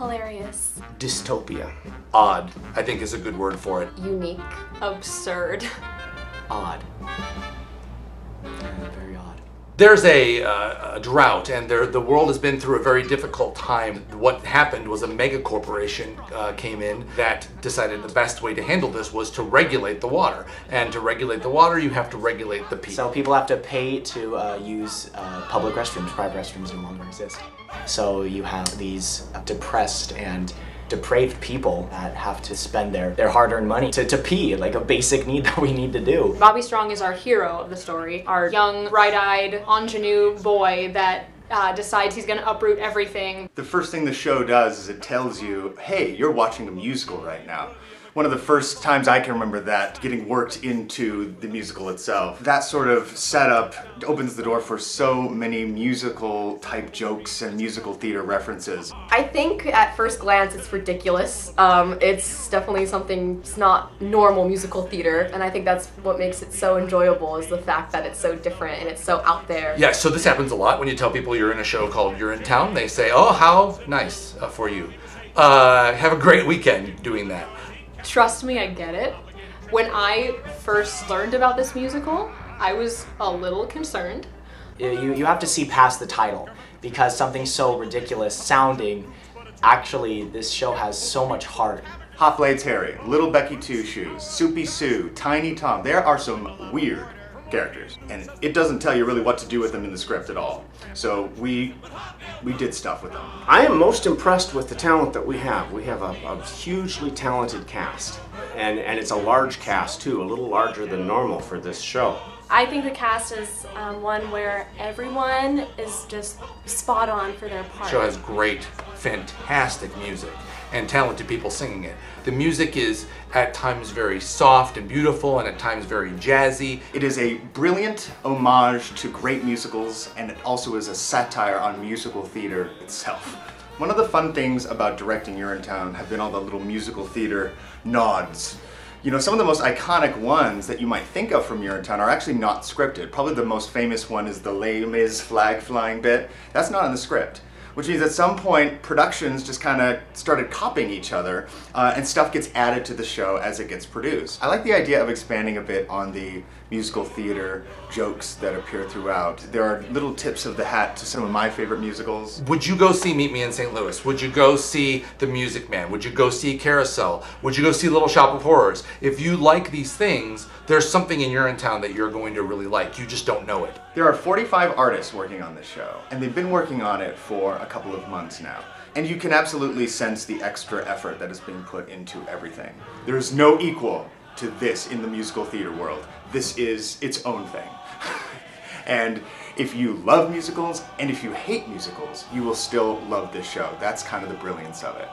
Hilarious. Dystopia. Odd, I think is a good word for it. Unique. Absurd. Odd. Very odd. There's a drought, and the world has been through a very difficult time. What happened was a mega corporation came in that decided the best way to handle this was to regulate the water. And to regulate the water, you have to regulate the people. So people have to pay to use public restrooms. Private restrooms no longer exist. So you have these depressed and depraved people that have to spend their hard-earned money to pee, like a basic need that we need to do. Bobby Strong is our hero of the story, our young, bright-eyed ingenue boy that decides he's gonna uproot everything. The first thing the show does is it tells you, hey, you're watching a musical right now. One of the first times I can remember that getting worked into the musical itself. That sort of setup opens the door for so many musical type jokes and musical theater references. I think at first glance it's ridiculous. It's definitely something, it's not normal musical theater, and I think that's what makes it so enjoyable is the fact that it's so different and it's so out there. Yeah, so this happens a lot when you tell people you're in a show called Urinetown. They say, oh, how nice for you. Have a great weekend doing that. Trust me, I get it. When I first learned about this musical, I was a little concerned. You have to see past the title, because something so ridiculous sounding, actually this show has so much heart. Hot Blades Harry, Little Becky Two Shoes, Soupy Sue, Tiny Tom. There are some weird characters, and it doesn't tell you really what to do with them in the script at all. So we did stuff with them. I am most impressed with the talent that we have. We have a hugely talented cast, and it's a large cast too, a little larger than normal for this show. I think the cast is one where everyone is just spot on for their part. The show has great, fantastic music and talented people singing it. The music is at times very soft and beautiful and at times very jazzy. It is a brilliant homage to great musicals, and it also is a satire on musical theater itself. One of the fun things about directing Urinetown have been all the little musical theater nods. You know, some of the most iconic ones that you might think of from Urinetown are actually not scripted. Probably the most famous one is the Les Mis flag flying bit. That's not in the script. Which means at some point, productions just kind of started copying each other, and stuff gets added to the show as it gets produced. I like the idea of expanding a bit on the musical theater jokes that appear throughout. There are little tips of the hat to some of my favorite musicals. Would you go see Meet Me in St. Louis? Would you go see The Music Man? Would you go see Carousel? Would you go see Little Shop of Horrors? If you like these things, there's something in Urinetown that you're going to really like. You just don't know it. There are 45 artists working on this show, and they've been working on it for a couple of months now. And you can absolutely sense the extra effort that is being put into everything. There is no equal to this in the musical theater world. This is its own thing. And if you love musicals, and if you hate musicals, you will still love this show. That's kind of the brilliance of it.